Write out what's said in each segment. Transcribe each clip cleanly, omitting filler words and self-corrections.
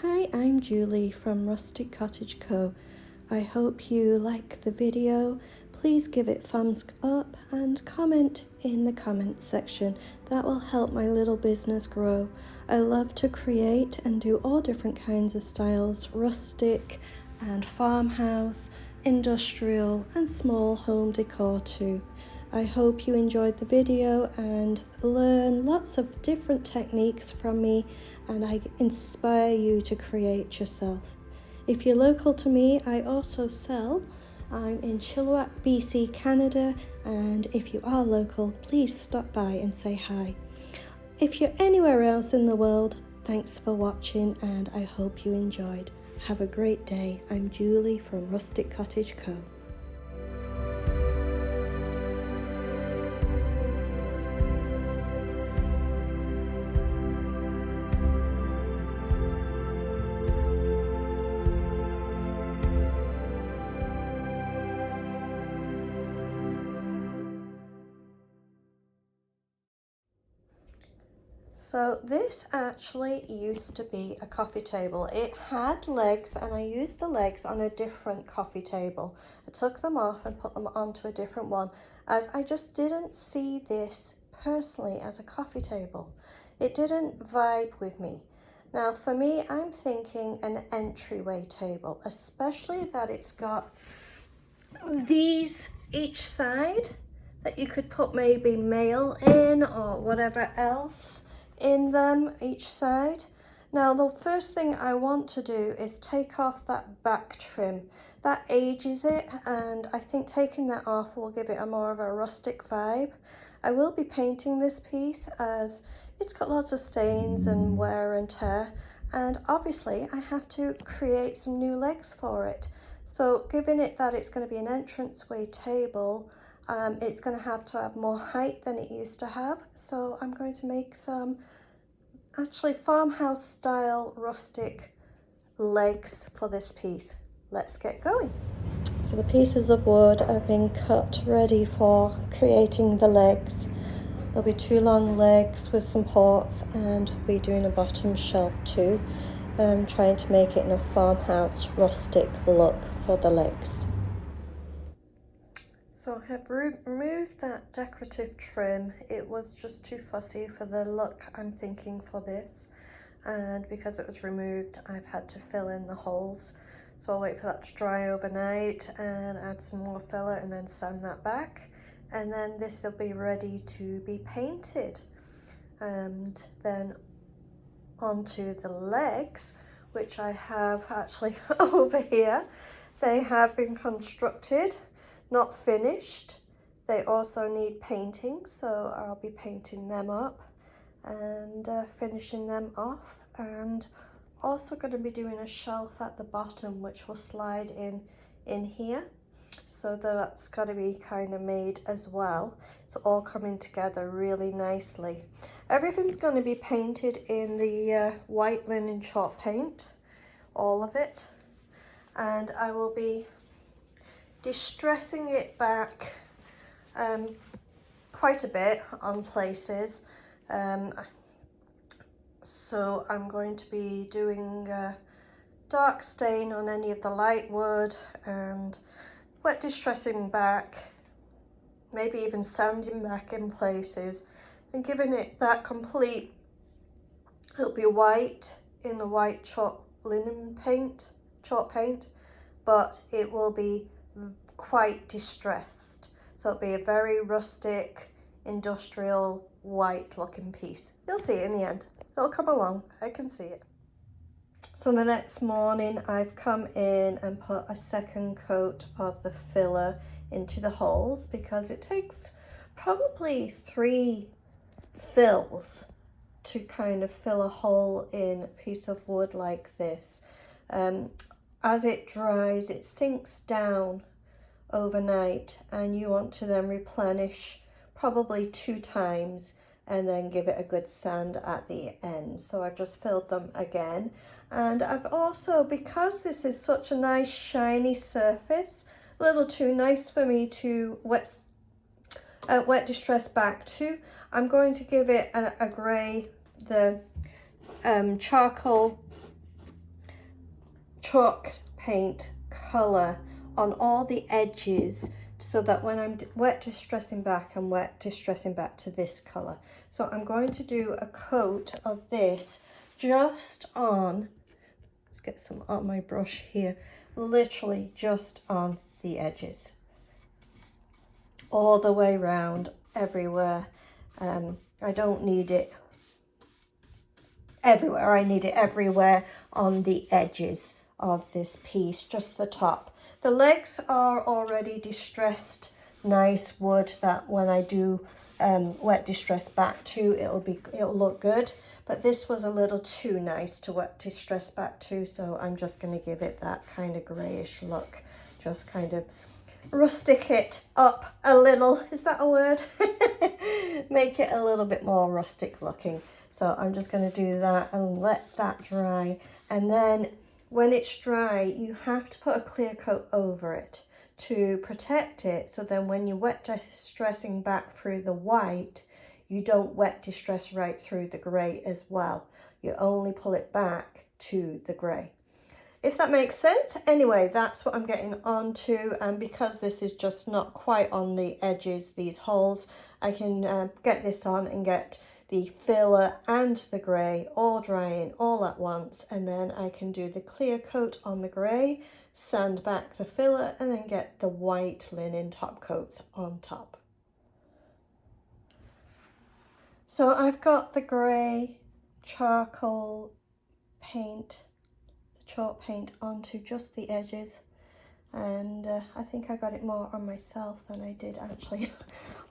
Hi, I'm Julie from Rustic Cottage Co. I hope you like the video. Please give it thumbs up and comment in the comments section. That will help my little business grow. I love to create and do all different kinds of styles, rustic and farmhouse, industrial and small home decor too. I hope you enjoyed the video and learn lots of different techniques from me, and I inspire you to create yourself. If you're local to me, I also sell. I'm in Chilliwack, BC, Canada, and if you are local, please stop by and say hi. If you're anywhere else in the world, thanks for watching and I hope you enjoyed. Have a great day. I'm Julie from Rustic Cottage Co. So this actually used to be a coffee table. It had legs and I used the legs on a different coffee table. I took them off and put them onto a different one as I just didn't see this personally as a coffee table. It didn't vibe with me. Now for me, I'm thinking an entryway table, especially that it's got these each side that you could put maybe mail in or whatever else in them each side. Now the first thing I want to do is take off that back trim. That ages it, and I think taking that off will give it a more of a rustic vibe. I will be painting this piece as it's got lots of stains and wear and tear, and obviously I have to create some new legs for it. So given it that it's going to be an entranceway table, it's going to have more height than it used to have. So I'm going to make some actually farmhouse style rustic legs for this piece. Let's get going. So the pieces of wood have been cut ready for creating the legs. There'll be 2 long legs with supports, and I'll be doing a bottom shelf too. Trying to make it in a farmhouse rustic look for the legs. So I have removed that decorative trim. It was just too fussy for the look I'm thinking for this, and because it was removed I've had to fill in the holes. So I'll wait for that to dry overnight and add some more filler and then sand that back, and then this will be ready to be painted. And then onto the legs, which I have actually over here. They have been constructed, not finished. They also need painting, so I'll be painting them up and finishing them off, and also going to be doing a shelf at the bottom which will slide in here, so that's got to be kind of made as well. It's all coming together really nicely. Everything's going to be painted in the white linen chalk paint, all of it, and I will be distressing it back quite a bit on places. So I'm going to be doing dark stain on any of the light wood and wet distressing back, maybe even sanding back in places and giving it that complete, it'll be white in the white chalk paint, but it will be quite distressed. So it'll be a very rustic, industrial, white looking piece. You'll see it in the end. It'll come along, I can see it. So the next morning I've come in and put a second coat of the filler into the holes, because it takes probably 3 fills to kind of fill a hole in a piece of wood like this. As it dries, it sinks down overnight, and you want to then replenish probably 2 times and then give it a good sand at the end. So I've just filled them again, and I've also, because this is such a nice shiny surface, a little too nice for me to wet distress back to, I'm going to give it a grey, the charcoal chalk paint color on all the edges, so that when I'm wet distressing back, I'm wet distressing back to this color. So I'm going to do a coat of this just on, let's get some on my brush here, literally just on the edges, all the way around, everywhere. I don't need it everywhere, I need it everywhere on the edges of this piece, just the top. The legs are already distressed, nice wood that when I do wet distress back to, it'll look good. But this was a little too nice to wet distress back to, so I'm just going to give it that kind of grayish look, just kind of rustic it up a little. Is that a word? Make it a little bit more rustic looking. So I'm just going to do that and let that dry. And then when it's dry, you have to put a clear coat over it to protect it. So then when you're wet distressing back through the white, you don't wet distress right through the grey as well. You only pull it back to the grey. If that makes sense. Anyway, that's what I'm getting onto, and because this is just not quite on the edges, these holes, I can get this on and get the filler and the grey all drying all at once, and then I can do the clear coat on the grey, sand back the filler, and then get the white linen top coats on top. So I've got the grey charcoal paint, chalk paint onto just the edges, and I think I got it more on myself than I did actually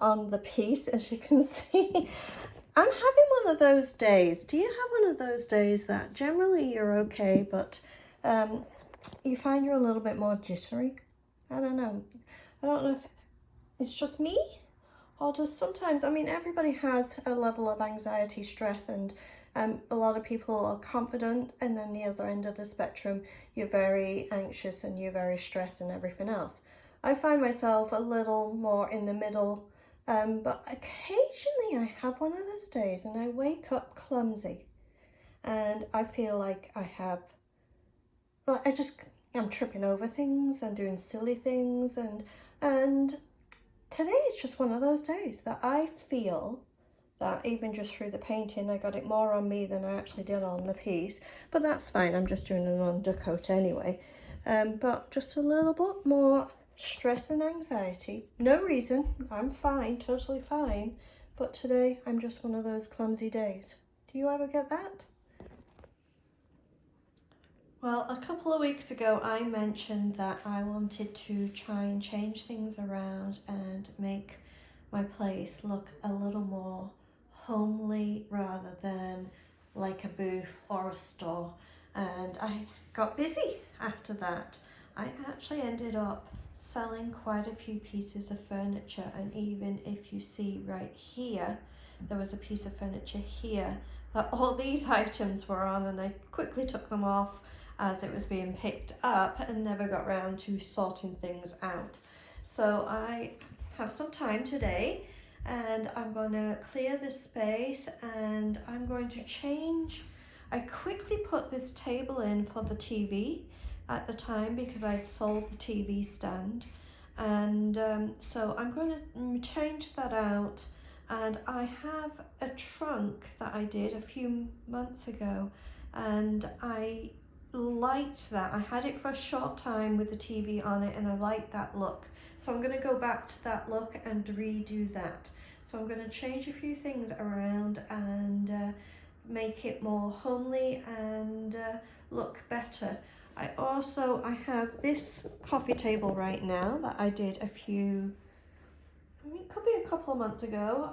on the piece, as you can see. I'm having one of those days. Do you have one of those days that generally you're okay, but you find you're a little bit more jittery? I don't know. I don't know if it's just me, or just sometimes, I mean, everybody has a level of anxiety, stress, and a lot of people are confident, and then the other end of the spectrum, you're very anxious and you're very stressed and everything else. I find myself a little more in the middle, but occasionally I have one of those days and I wake up clumsy, and I feel like I'm tripping over things, I'm doing silly things, and today is just one of those days that I feel that even just through the painting, I got it more on me than I actually did on the piece. But that's fine, I'm just doing an undercoat anyway. But just a little bit more stress and anxiety. No reason, I'm fine, totally fine. But today, I'm just one of those clumsy days. Do you ever get that? Well, a couple of weeks ago, I mentioned that I wanted to try and change things around and make my place look a little more homely rather than like a booth or a store. And I got busy after that. I actually ended up selling quite a few pieces of furniture, and even if you see right here, there was a piece of furniture here that all these items were on, and I quickly took them off as it was being picked up and never got round to sorting things out. So I have some time today, and I'm going to clear this space, and I'm going to change. I quickly put this table in for the TV at the time because I'd sold the TV stand, and so I'm going to change that out. And I have a trunk that I did a few months ago, and I liked that. I had it for a short time with the TV on it, and I liked that look. So I'm going to go back to that look and redo that. So I'm going to change a few things around and make it more homely and look better. I have this coffee table right now that I did it could be a couple of months ago,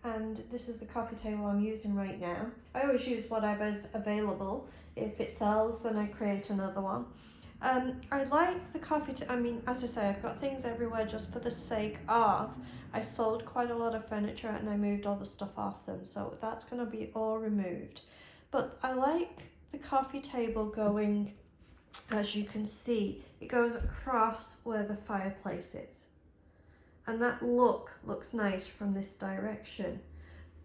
and this is the coffee table I'm using right now. I always use whatever's available. If it sells, then I create another one. I like the coffee as I say, I've got things everywhere just for the sake of, I sold quite a lot of furniture and I moved all the stuff off them, so that's going to be all removed. But I like the coffee table going, as you can see, it goes across where the fireplace is. And that looks nice from this direction.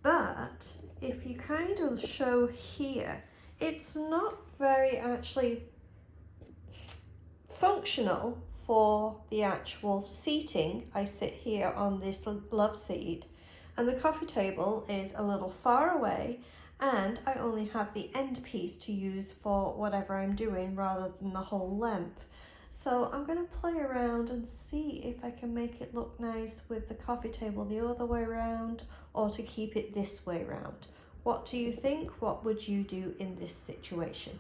But if you kind of show here, it's not very actually functional for the actual seating. I sit here on this love seat, and the coffee table is a little far away, and I only have the end piece to use for whatever I'm doing rather than the whole length. So I'm going to play around and see if I can make it look nice with the coffee table the other way around, or to keep it this way around. What do you think? What would you do in this situation?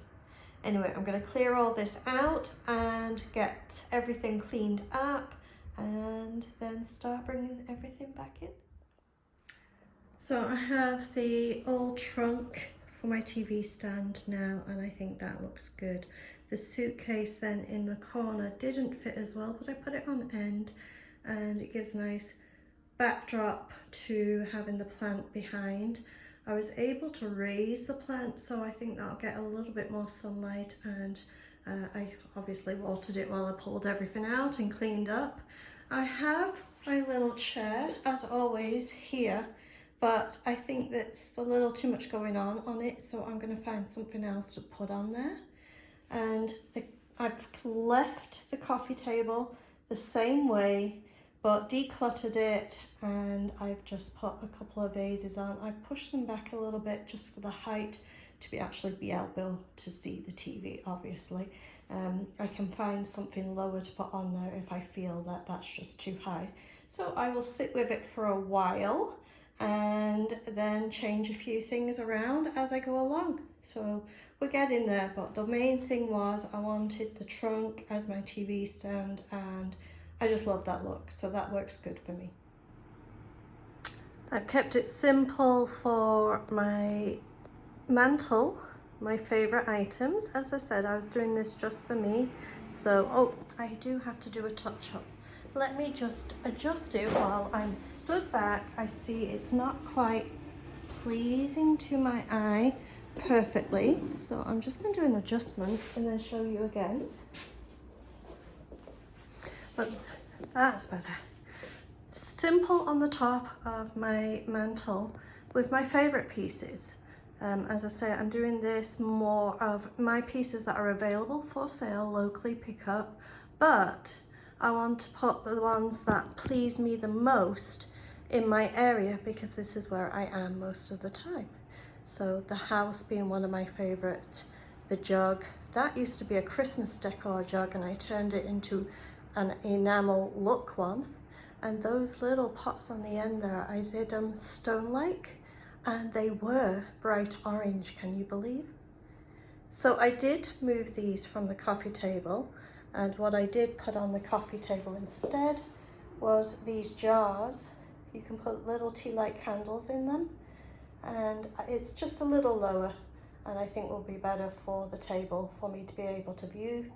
Anyway, I'm going to clear all this out and get everything cleaned up, and then start bringing everything back in. So I have the old trunk for my TV stand now, and I think that looks good. The suitcase then in the corner didn't fit as well, but I put it on end, and it gives a nice backdrop to having the plant behind. I was able to raise the plant, so I think that'll get a little bit more sunlight, and I obviously watered it while I pulled everything out and cleaned up. I have my little chair, as always, here, but I think that's a little too much going on it, so I'm going to find something else to put on there. And I've left the coffee table the same way, but decluttered it, and I've just put a couple of vases on. I pushed them back a little bit just for the height to actually be able to see the TV, obviously. I can find something lower to put on there if I feel that that's just too high. So I will sit with it for a while and then change a few things around as I go along. So we're getting there, but the main thing was I wanted the trunk as my TV stand, and I just love that look, so that works good for me. I've kept it simple for my mantle, my favorite items. As I said, I was doing this just for me, so I do have to do a touch up. Let me just adjust it while I'm stood back. I see it's not quite pleasing to my eye perfectly, so I'm just going to do an adjustment and then show you again. But that's better. Simple on the top of my mantle with my favorite pieces. As I say, I'm doing this more of my pieces that are available for sale, locally pick up, but I want to put the ones that please me the most in my area, because this is where I am most of the time. So the house being one of my favorites, the jug, that used to be a Christmas decor jug, and I turned it into an enamel look one. And those little pots on the end there, I did them stone-like, and they were bright orange, can you believe? So I did move these from the coffee table, and what I did put on the coffee table instead was these jars. You can put little tea light candles in them, and it's just a little lower, and I think will be better for the table for me to be able to view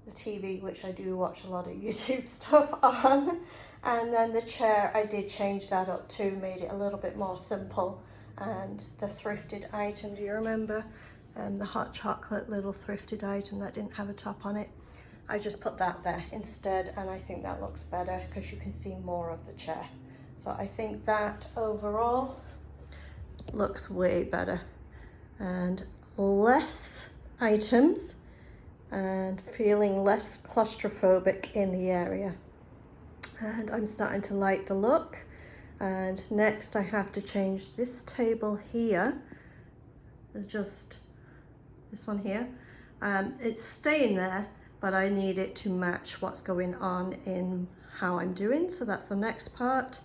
the TV, which I do watch a lot of YouTube stuff on. And then the chair, I did change that up too, made it a little bit more simple. And the thrifted item, do you remember the hot chocolate little thrifted item that didn't have a top on it? I just put that there instead, and I think that looks better because you can see more of the chair. So I think that overall looks way better, and less items, and feeling less claustrophobic in the area. And I'm starting to like the look. And next I have to change this table here, just this one here. It's staying there, but I need it to match what's going on in how I'm doing, so that's the next part.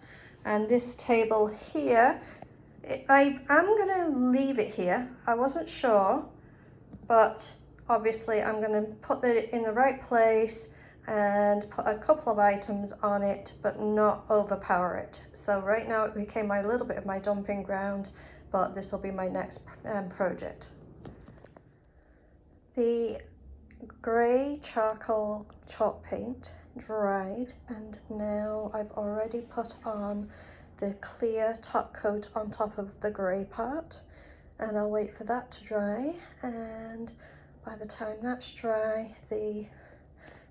And this table here, I am gonna leave it here. I wasn't sure, but obviously I'm gonna put it in the right place and put a couple of items on it, but not overpower it. So right now it became a little bit of my dumping ground, but this will be my next project. The grey charcoal chalk paint dried, and now I've already put on the clear top coat on top of the grey part, and I'll wait for that to dry. And by the time that's dry,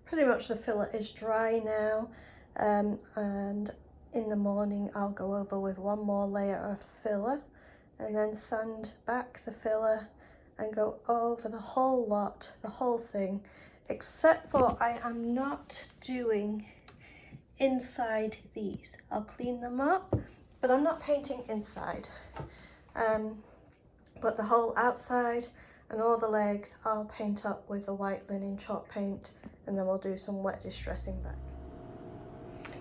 pretty much the filler is dry now, and in the morning I'll go over with one more layer of filler and then sand back the filler and go over the whole lot, the whole thing, except for I am not doing inside these. I'll clean them up, but I'm not painting inside. But the whole outside and all the legs I'll paint up with a white linen chalk paint, and then we'll do some wet distressing back.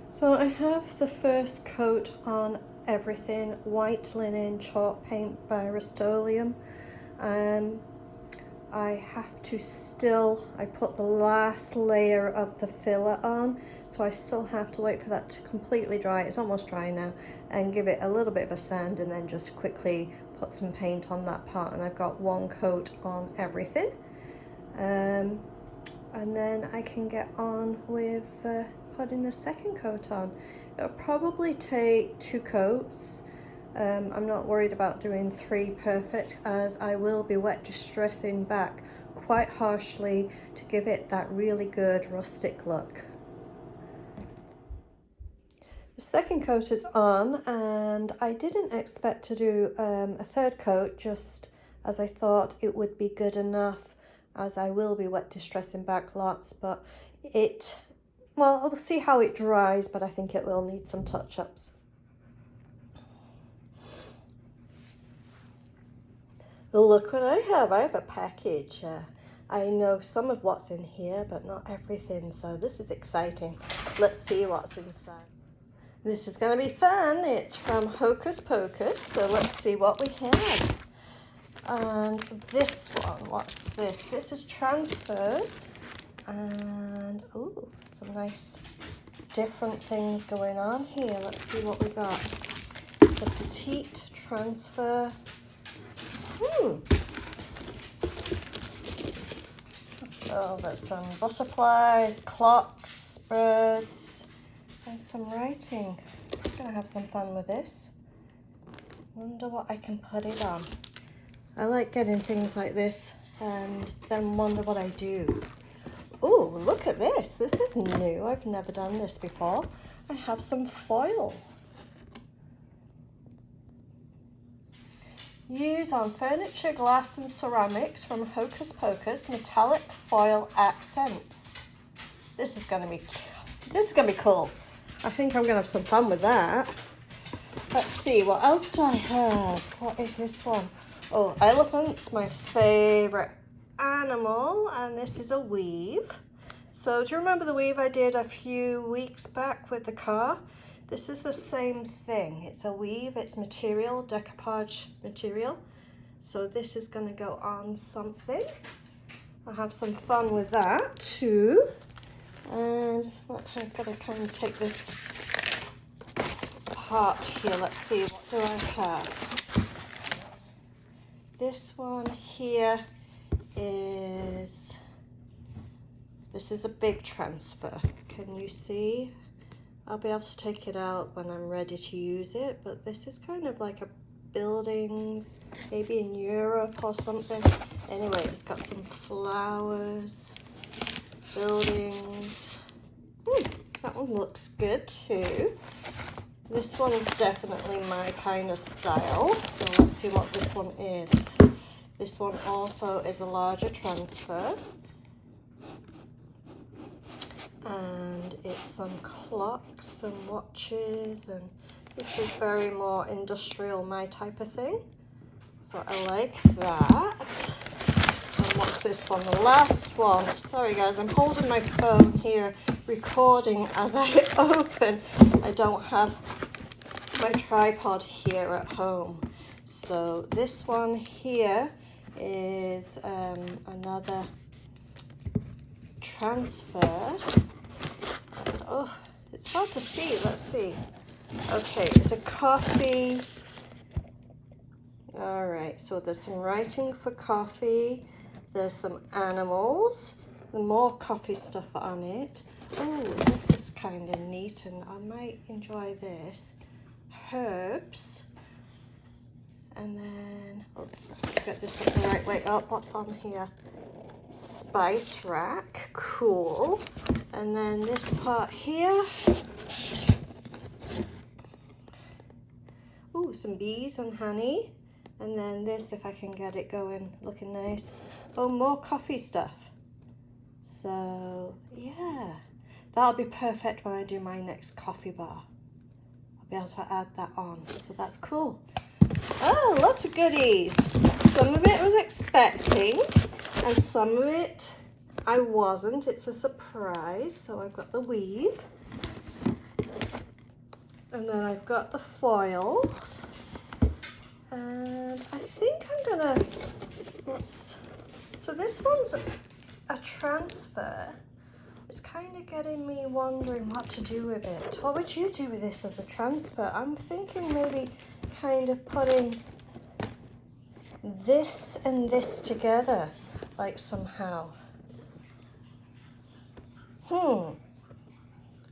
So I have the first coat on everything, white linen chalk paint by Rust-Oleum. I have to I put the last layer of the filler on, so I still have to wait for that to completely dry. It's almost dry now, and give it a little bit of a sand, and then just quickly put some paint on that part. And I've got one coat on everything, and then I can get on with putting the second coat on. It'll probably take 2 coats. I'm not worried about doing 3 perfect, as I will be wet distressing back quite harshly to give it that really good rustic look. The second coat is on, and I didn't expect to do a 3rd coat, just as I thought it would be good enough, as I will be wet distressing back lots, but well, we'll see how it dries, but I think it will need some touch-ups. Look what I have. I have a package. I know some of what's in here, but not everything, so this is exciting. Let's see what's inside. This is going to be fun. It's from HoKus Pokus, so let's see what we have. And this one, what's this? This is transfers, and ooh, some nice different things going on here. Let's see what we got. It's a Petite Transfer. So there's some butterflies, clocks, birds, and some writing. I'm gonna have some fun with this. Wonder what I can put it on. I like getting things like this and then wonder what I do. Oh, look at this. This is new. I've never done this before. I have some foil. Use on furniture, glass and ceramics from HoKus Pokus metallic foil accents. This is gonna be cool. I think I'm gonna have some fun with that. Let's see, what else do I have? What is this one? Oh, elephant's my favorite animal, and this is a weave. So do you remember the weave I did a few weeks back with the car? This is the same thing. It's a weave, it's material, decoupage material. So this is gonna go on something. I'll have some fun with that too. And I've got to kind of take this apart here. Let's see, what do I have? This one here this is a big transfer. Can you see? I'll be able to take it out when I'm ready to use it, but this is kind of like a buildings, maybe in Europe or something. Anyway, it's got some flowers, buildings. That one looks good too. This one is definitely my kind of style, so let's see what this one is. This one also is a larger transfer. And it's some clocks and watches, and this is very more industrial, my type of thing. So I like that. And what's this one? The last one. Sorry guys, I'm holding my phone here, recording as I open. I don't have my tripod here at home. So this one here is another transfer. Oh, it's hard to see. Let's see. Okay, it's a coffee. All right, so there's some writing for coffee. There's some animals. More coffee stuff on it. Oh, this is kind of neat, and I might enjoy this. Herbs. And then, oh, let's get this up the right way up. What's on here? Spice rack, cool. And then this part here, ooh, some bees and honey. And then this, if I can get it going, looking nice. Oh, more coffee stuff. So yeah, that'll be perfect when I do my next coffee bar. I'll be able to add that on, so that's cool. Oh, lots of goodies. Some of it I was expecting and some of it I wasn't. It's a surprise. So I've got the weave and then I've got the foils, and I think I'm gonna, so this one's a transfer. It's kind of getting me wondering what to do with it. What would you do with this as a transfer? I'm thinking maybe kind of putting this and this together, like somehow.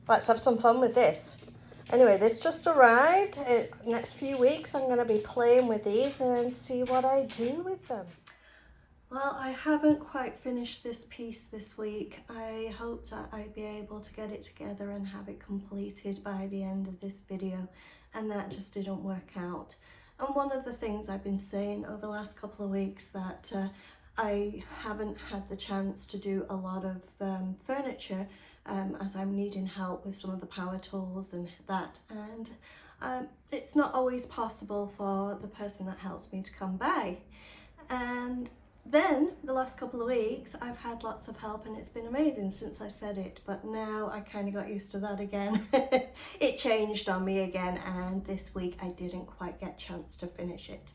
Let's have some fun with this. Anyway, this just arrived. Next few weeks I'm going to be playing with these and then see what I do with them. Well, I haven't quite finished this piece this week. I hoped that I'd be able to get it together and have it completed by the end of this video, and that just didn't work out. And one of the things I've been saying over the last couple of weeks that I haven't had the chance to do a lot of furniture as I'm needing help with some of the power tools and that, and it's not always possible for the person that helps me to come by. And then the last couple of weeks I've had lots of help and it's been amazing since I said it, but now I kind of got used to that again. It changed on me again, and this week I didn't quite get a chance to finish it.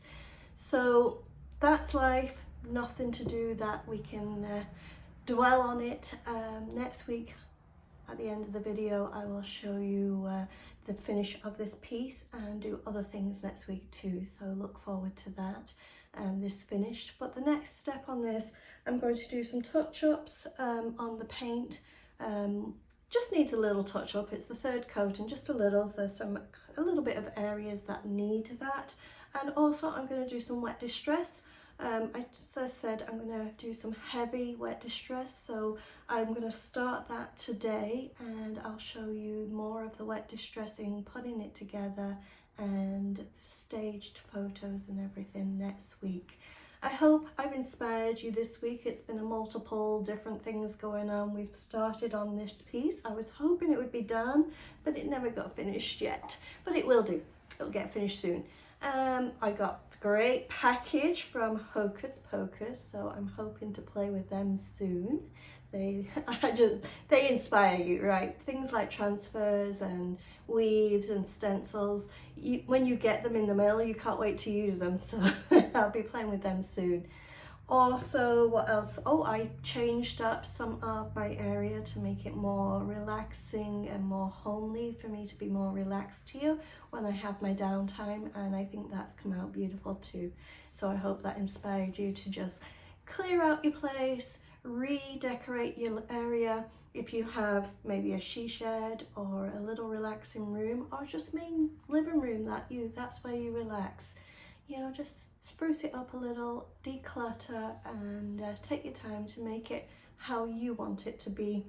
So that's life, nothing to do that we can dwell on it. Next week at the end of the video I will show you the finish of this piece and do other things next week too, so look forward to that. And this finished, but the next step on this, I'm going to do some touch-ups on the paint. Just needs a little touch-up. It's the third coat, and just a little. There's a little bit of areas that need that, and also I'm going to do some wet distress. As I said, I'm going to do some heavy wet distress, so I'm going to start that today, and I'll show you more of the wet distressing, putting it together, and staged photos and everything next week. I hope I've inspired you this week. It's been a multiple different things going on. We've started on this piece. I was hoping it would be done, but it never got finished yet, but it will do. It'll get finished soon. I got a great package from HoKus Pokus, so I'm hoping to play with them soon. They inspire you, right? Things like transfers and weaves and stencils. When you get them in the mail, you can't wait to use them. So I'll be playing with them soon. Also, what else? Oh, I changed up some of my area to make it more relaxing and more homely, for me to be more relaxed here when I have my downtime, and I think that's come out beautiful too. So I hope that inspired you to just clear out your place, redecorate your area. If you have maybe a she shed or a little relaxing room, or just main living room that's where you relax, you know, just spruce it up a little, declutter, and take your time to make it how you want it to be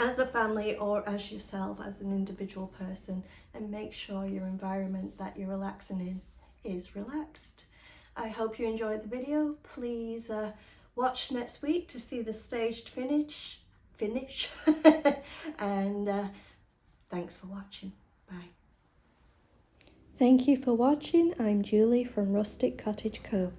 as a family or as yourself as an individual person, and make sure your environment that you're relaxing in is relaxed. I hope you enjoyed the video. Please watch next week to see the staged finish. And thanks for watching. Bye. Thank you for watching. I'm Julie from Rustic Cottage Co.